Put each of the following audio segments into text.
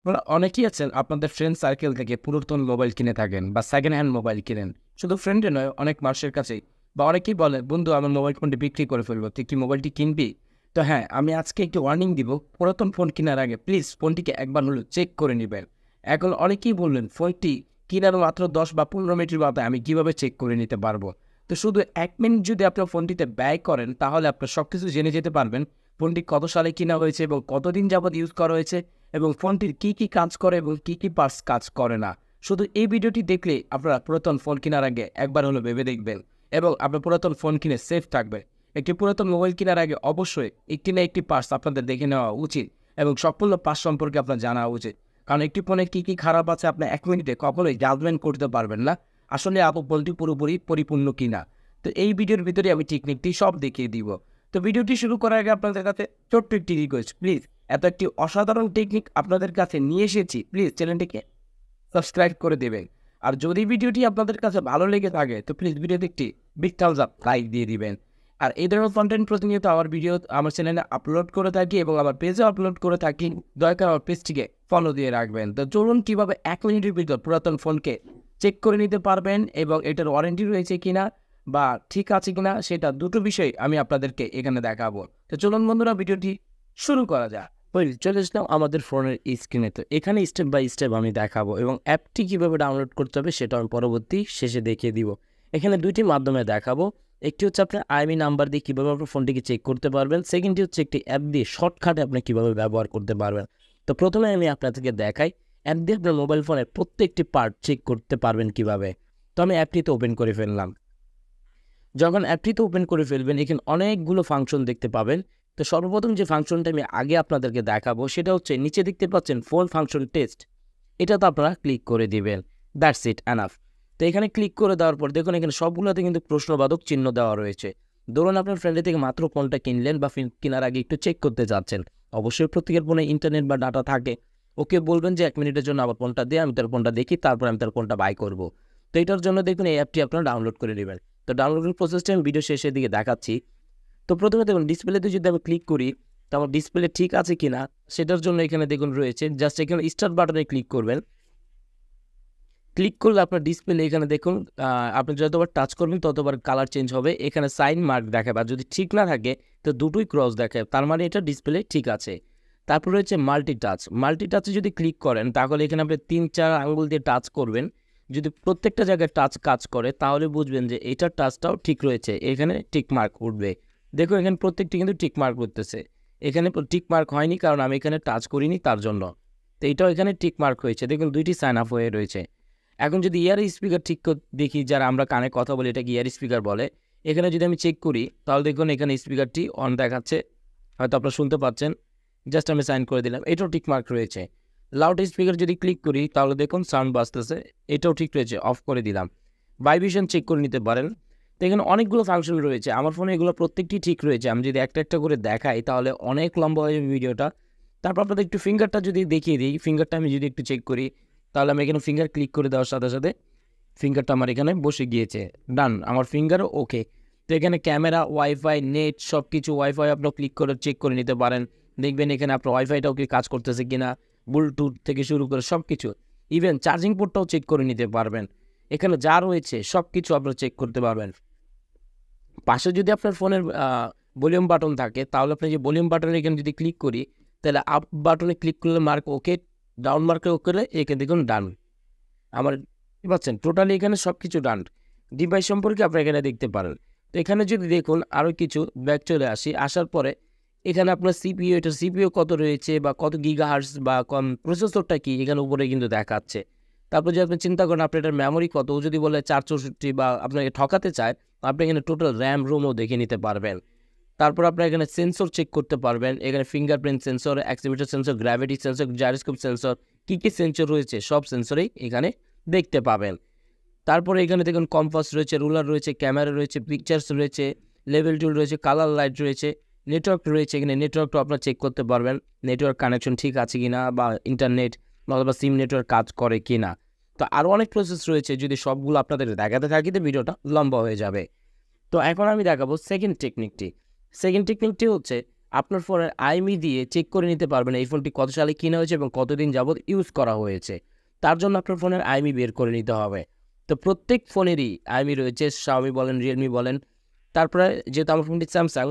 অনেকেই আছেন আপনাদের ফ্রেন্ড সার্কেল থেকে পুরাতন মোবাইল কিনে থাকেন বা সেকেন্ড হ্যান্ড মোবাইল কিনেন। শুধু ফ্রেন্ডে নয়, অনেক মানুষের কাছেই বা অনেকেই বলে, বন্ধু আমার মোবাইল ফোনটি বিক্রি করে ফেলবো, তুই কি মোবাইলটি কিনবি? তো হ্যাঁ, আমি আজকে একটি ওয়ার্নিং দিব। পুরাতন ফোন কেনার আগে প্লিজ ফোনটিকে একবার হলো চেক করে নেবেন। এখন অনেকেই বললেন ফোনটি কেনার মাত্র 10 বা 15 মিনিটের মাথায় আমি কিভাবে চেক করে নিতে পারবো। তো শুধু 1 মিনিট যদি আপনার ফোনটিতে ব্যয় করেন তাহলে আপনার সব কিছু জেনে যেতে পারবেন। ফোনটি কত সালে কেনা হয়েছে এবং কতদিন যাবৎ ইউজ করা হয়েছে এবং ফোনটির কী কী কাজ করে এবং কী কী পার্টস কাজ করে না। শুধু এই ভিডিওটি দেখলে আপনারা পুরাতন ফোন কেনার আগে একবার হলো ভেবে দেখবেন এবং আপনার পুরাতন ফোন কিনে সেফ থাকবে। একটি পুরাতন মোবাইল কেনার আগে অবশ্যই একটি না একটি পার্টস আপনাদের দেখে নেওয়া উচিত এবং সম্পূর্ণ পার্টস সম্পর্কে আপনার জানা উচিত। কারণ একটি ফোনে কী কী খারাপ আছে আপনি 1 মিনিটে কখনোই জাজমেন্ট করতে পারবেন না আসলে ফোনটি পুরোপুরি পরিপূর্ণ কিনা। তো এই ভিডিওর ভিতরে আমি টেকনিকটি সব দেখিয়ে দিব। তো ভিডিওটি শুরু করার আগে আপনাদের কাছে ছোট্ট একটি রিকোয়েস্ট, প্লিজ এত একটি অসাধারণ টেকনিক আপনাদের কাছে নিয়ে এসেছি, প্লিজ চ্যানেলটিকে সাবস্ক্রাইব করে দেবেন। আর যদি ভিডিওটি আপনাদের কাছে ভালো লেগে থাকে তো প্লিজ ভিডিওতে একটি বিগ থামস আপ লাইক দিয়ে দিবেন। আর এই ধরনের কন্টেন্ট প্রতিনিয়ত আমার ভিডিও আমার চ্যানেলে আপলোড করে থাকি এবং আমার পেজে আপলোড করে থাকি। দয়া করে আমার পেজটিকে ফলো দিয়ে রাখবেন। তো চলুন কীভাবে 1 মিনিটের ভিতর পুরাতন ফোনকে চেক করে নিতে পারবেন এবং এটার ওয়ারেন্টি রয়েছে কিনা বা ঠিক আছে কিনা, সেটা দুটো বিষয় আমি আপনাদেরকে এখানে দেখাবো। তো চলুন বন্ধুরা, ভিডিওটি শুরু করা যাক। চলে আসলাম আমাদের ফোনের স্ক্রিনে। তো এখানে স্টেপ বাই স্টেপ আমি দেখাবো এবং অ্যাপটি কীভাবে ডাউনলোড করতে হবে সেটা আমি পরবর্তী শেষে দেখিয়ে দিব। এখানে দুইটি মাধ্যমে দেখাবো। একটি হচ্ছে আপনার আইএমই নাম্বার দিয়ে কীভাবে আপনার ফোনটিকে চেক করতে পারবেন, সেকেন্ডটি হচ্ছে একটি অ্যাপ দিয়ে শর্টকাটে আপনি কীভাবে ব্যবহার করতে পারবেন। তো প্রথমে আমি আপনাদেরকে দেখাই অ্যাপ দিয়ে আপনার মোবাইল ফোনের প্রত্যেকটি পার্ট চেক করতে পারবেন কীভাবে। তো আমি অ্যাপটিতে ওপেন করে ফেললাম। যখন অ্যাপটিতে ওপেন করে ফেলবেন এখানে অনেকগুলো ফাংশন দেখতে পাবেন। তো সর্বপ্রথম যে ফাংশনটা আমি আগে আপনাদেরকে দেখাবো সেটা হচ্ছে নিচে দেখতে পাচ্ছেন ফোন ফাংশন টেস্ট। এটাতে আপনারা ক্লিক করে দিবেন। That's it, enough. তো এখানে ক্লিক করে দেওয়ার পর দেখুন এখানে সবগুলোতে কিন্তু প্রশ্নবাদক চিহ্ন দেওয়া রয়েছে। ধরুন আপনার ফ্রেন্ডের থেকে মাত্র ফোনটা কিনলেন বা কেনার আগে একটু চেক করতে চাচ্ছেন। অবশ্যই প্রত্যেকের ফোনে ইন্টারনেট বা ডাটা থাকে। ওকে বলবেন যে 1 মিনিটের জন্য আমার ফোনটা দিয়ে আমি তার ফোনটা দেখি, তারপর আমি তার ফোনটা বাই করব। তো এটার জন্য দেখুন এই অ্যাপটি আপনারা ডাউনলোড করে নেবেন। তো ডাউনলোডের প্রসেসটা আমি ভিডিও শেষের দিকে দেখাচ্ছি। তো প্রথমে দেখুন ডিসপ্লেতে যদি আমি ক্লিক করি তো আমার ডিসপ্লে ঠিক আছে কিনা সেটার জন্য এখানে দেখুন রয়েছে, জাস্ট এখানে স্টার্ট বাটনে ক্লিক করবেন। ক্লিক করলে আপনার ডিসপ্লে এখানে দেখুন আপনি যতবার টাচ করবেন ততবার কালার চেঞ্জ হবে। এখানে সাইন মার্ক দেখাবে, আর যদি ঠিক না থাকে তো দুটোই ক্রস দেখায়, তার মানে এটা ডিসপ্লে ঠিক আছে। তারপর রয়েছে মাল্টিটাচে যদি ক্লিক করেন তাহলে এখানে আপনি 3-4 আঙ্গুল দিয়ে টাচ করবেন। যদি প্রত্যেকটা জায়গায় টাচ কাজ করে তাহলে বুঝবেন যে এটার টাচটাও ঠিক রয়েছে, এখানে টিক মার্ক উঠবে। দেখুন এখানে প্রত্যেকটি কিন্তু টিক মার্ক করতেছে। এখানে টিক মার্ক হয়নি কারণ আমি এখানে টাচ করিনি তার জন্য। তো এটাও এখানে টিক মার্ক হয়েছে, দেখুন দুইটি সাইন আপ হয়ে রয়েছে। এখন যদি ইয়ার স্পিকার ঠিক দেখি, যারা আমরা কানে কথা বলি এটাকে ইয়ার স্পিকার বলে। এখানে যদি আমি চেক করি তাহলে দেখুন এখানে স্পিকারটি অন দেখাচ্ছে, হয়তো আপনারা শুনতে পাচ্ছেন। জাস্ট আমি সাইন করে দিলাম, এটাও ঠিক মার্ক রয়েছে। লাউড স্পিকার যদি ক্লিক করি তাহলে দেখুন সাউন্ড বাজতেছে, এটাও ঠিক রয়েছে, অফ করে দিলাম। ভাইব্রেশন চেক করে নিতে পারেন। তো এখানে অনেকগুলো ফাংশন রয়েছে, আমার ফোনে এগুলো প্রত্যেকটি ঠিক রয়েছে। আমি যদি একটা একটা করে দেখাই তাহলে অনেক লম্বা হয়ে যাবে ভিডিওটা। তারপর আপনাদের একটু ফিঙ্গারটা যদি দেখিয়ে দিই, ফিঙ্গারটা আমি যদি একটু চেক করি তাহলে আমি এখানে ফিঙ্গার ক্লিক করে দেওয়ার সাথে সাথে ফিঙ্গারটা আমার এখানে বসে গিয়েছে, ডান, আমার ফিঙ্গারও ওকে। তো এখানে ক্যামেরা, ওয়াইফাই, নেট সব কিছু, ওয়াইফাই আপনার ক্লিক করে চেক করে নিতে পারেন। দেখবেন এখানে আপনার ওয়াইফাইটাও কি কাজ করতেছে কিনা, ব্লুটুথ থেকে শুরু করে সব কিছু, ইভেন চার্জিং পোর্টটাও চেক করে নিতে পারবেন। এখানে যা রয়েছে সব কিছু আপনারা চেক করতে পারবেন। পাশে যদি আপনার ফোনের ভলিউম বাটন থাকে তাহলে আপনি যে ভলিউম বাটনে এখানে যদি ক্লিক করি তাহলে আপ বাটনে ক্লিক করলে মার্ক ওকে, ডাউন মার্কে ওকে করলে এখানে দেখুন ডান। আমার কি পাচ্ছেন টোটালি এখানে সব কিছু ডান। ডিভাইস সম্পর্কে আপনারা এখানে দেখতে পারেন। তো এখানে যদি দেখুন আরও কিছু ব্যাক চলে আসি, আসার পরে এখানে আপনার সিপিইউ, এটা সিপিইউ কত রয়েছে বা কত গিগাহার্টজ বা কম প্রসেসরটা কি এখানে উপরে কিন্তু দেখাচ্ছে। তারপর যদি আপনি চিন্তা করেন আপনি এটার মেমোরি কত, ও যদি বলে 464 বা আপনাকে ঠকাতে চায় আপনি এখানে টোটাল র্যাম রোমও দেখে নিতে পারবেন। তারপর আপনারা এখানে সেন্সর চেক করতে পারবেন। এখানে fingerprint sensor, accelerometer sensor, gravity sensor, gyroscope sensor, কী কী সেন্সর রয়েছে সব সেন্সরেই এখানে দেখতে পাবেন। তারপরে এখানে দেখুন কম্পাস রয়েছে, রুলার রয়েছে, ক্যামেরা রয়েছে, পিকচার্স রয়েছে, লেভেল টুল রয়েছে, কালার লাইট রয়েছে, নেটওয়ার্ক রয়েছে। এখানে নেটওয়ার্কটাও আপনারা চেক করতে পারবেন, নেটওয়ার্ক কানেকশন ঠিক আছে কি না বা ইন্টারনেট অথবা সিম নেটওয়ার্ক কাজ করে কি না। তো আরও অনেক প্রসেস রয়েছে, যদি সবগুলো আপনাদের দেখাতে থাকি তো ভিডিওটা লম্বা হয়ে যাবে। তো এখন আমি দেখাবো সেকেন্ড টেকনিকটি হচ্ছে আপনার ফোনের আইএমই দিয়ে চেক করে নিতে পারবেন এই ফোনটি কত সালে কেনা হয়েছে এবং কতদিন যাবত ইউজ করা হয়েছে। তার জন্য আপনার ফোনের আইএমই বের করে নিতে হবে। তো প্রত্যেক ফোনেরই আইএমই রয়েছে, Xiaomi বলেন, Realme বলেন। তারপরে যেহেতু আমার ফোনটি স্যামসাং,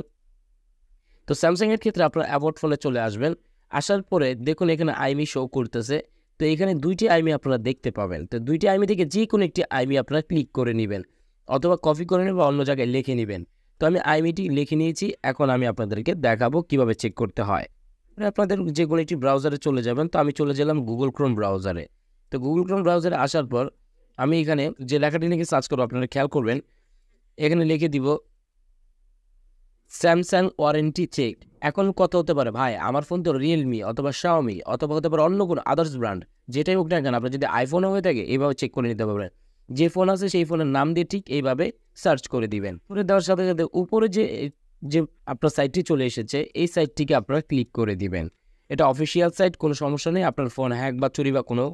তো স্যামসাংয়ের ক্ষেত্রে আপনার অ্যাবাউট ফোনে চলে আসবেন। আসার পরে দেখুন এখানে আইএমই শো করতেছে। তো এখানে 2টি আইএমই আপনারা দেখতে পাবেন। তো 2টি আইএমই থেকে যে কোনো একটি আইএমই আপনারা ক্লিক করে নেবেন, অথবা কপি করে নেবেন বা অন্য জায়গায় লিখে নেবেন। তো আমি আইএমইটি লিখে নিয়েছি, এখন আমি আপনাদেরকে দেখাবো কিভাবে চেক করতে হয়। আপনাদের যে কোনো একটি ব্রাউজারে চলে যাবেন। তো আমি চলে গেলাম গুগল ক্রোম ব্রাউজারে। তো গুগল ক্রোম ব্রাউজারে আসার পর আমি এখানে যে লেখাটি লিখে সার্চ করবো, আপনারা খেয়াল করবেন এখানে লিখে দিব স্যামসাং ওয়ারেন্টি চেক। এখন কত হতে পারে ভাই, আমার ফোন তো রিয়েলমি অথবা Xiaomi অথবা হতে পারে অন্য কোনো আদার্স ব্র্যান্ড, যেটাই হোক না কেন, আপনার যদি আইফোনও হয়ে থাকে এইভাবে চেক করে নিতে পারবেন। যে ফোন আছে সেই ফোনের নাম দিয়ে ঠিক এইভাবে সার্চ করে দিবেন। করে দেওয়ার সাথে সাথে উপরে যে যে আপনার সাইটটি চলে এসেছে, এই সাইটটিকে আপনারা ক্লিক করে দিবেন। এটা অফিসিয়াল সাইট, কোনো সমস্যা নেই, আপনার ফোন হ্যাক বা চুরি বা কোনো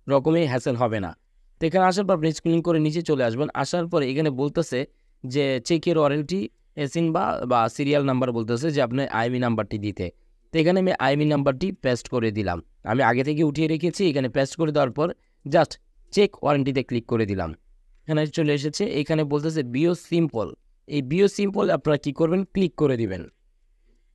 রকমই হ্যাসেল হবে না। তো এখানে আসার পর আপনি স্ক্রিন করে নিচে চলে আসবেন। আসার পরে এখানে বলতেছে যে চেকের ওয়ারেন্টি এসিন বা সিরিয়াল নাম্বার বলতেছে যে আপনার আইএমই নাম্বারটি দিতে। তো এখানে আমি আইএমই নাম্বারটি পেস্ট করে দিলাম। আমি আগে থেকে উঠিয়ে রেখেছি, এখানে পেস্ট করে দেওয়ার পর জাস্ট চেক ওয়ারেন্টিতে ক্লিক করে দিলাম। এখানে চলে এসেছে, এখানে বলতেছে বিও সিম্পল। এই বিও সিম্পল আপনারা কী করবেন, ক্লিক করে দিবেন।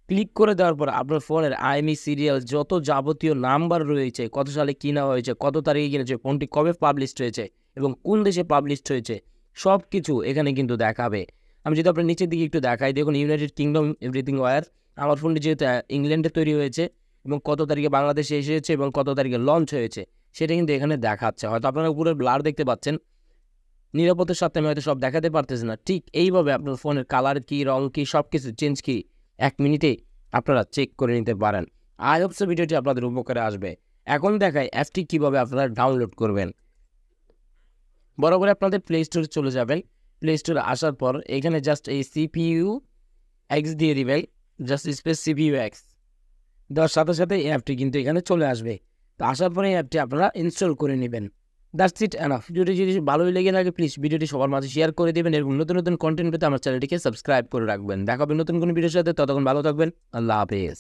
ক্লিক করে দেওয়ার পর আপনার ফোনের আইএমই সিরিয়াল যত যাবতীয় নাম্বার রয়েছে, কত সালে কিনা হয়েছে, কত তারিখে কিনেছে, ফোনটি কবে পাবলিশড হয়েছে এবং কোন দেশে পাবলিশড হয়েছে, সব কিছু এখানে কিন্তু দেখাবে। আমি যদি আপনার নিচের দিকে একটু দেখাই, দেখুন ইউনাইটেড কিংডম এভরিথিং ওয়্যার। আমার ফোনটি যেহেতু ইংল্যান্ডে তৈরি হয়েছে এবং কত তারিখে বাংলাদেশে এসেছে এবং কত তারিখে লঞ্চ হয়েছে সেটা কিন্তু এখানে দেখাচ্ছে। হয়তো আপনারা উপরে ব্লার দেখতে পাচ্ছেন, নিরাপত্তার সাথে আমি হয়তো সব দেখাতে পারতেছি না। ঠিক এইভাবে আপনার ফোনের কালার কী, রং কী, সব কিছু চেঞ্জ কী 1 মিনিটেই আপনারা চেক করে নিতে পারেন। আই হোপ সো ভিডিওটি আপনাদের উপকারে আসবে। এখন দেখাই অ্যাপটি কীভাবে আপনারা ডাউনলোড করবেন। বরাবর আপনাদের প্লে স্টোরে চলে যাবেন। প্লে স্টোরে আসার পর এখানে জাস্ট এই CPU X দিয়ে দিবেন, জাস্ট স্পেস CPU X দেওয়ার সাথে সাথে এই অ্যাপটি কিন্তু এখানে চলে আসবে। তো আসার পরে এই অ্যাপটি আপনারা ইনস্টল করে নেবেন। That's it enough. ভিডিওটি যদি ভালোই লেগে থাকে প্লিজ ভিডিওটি সবার মাঝে শেয়ার করে দেবেন। এরকম নতুন নতুন কন্টেন্ট পেতে আমার চ্যানেলটিকে সাবস্ক্রাইব করে রাখবেন। দেখা হবে নতুন কোনো ভিডিওর সাথে, ততক্ষণ ভালো থাকবেন। আল্লাহ হাফেজ।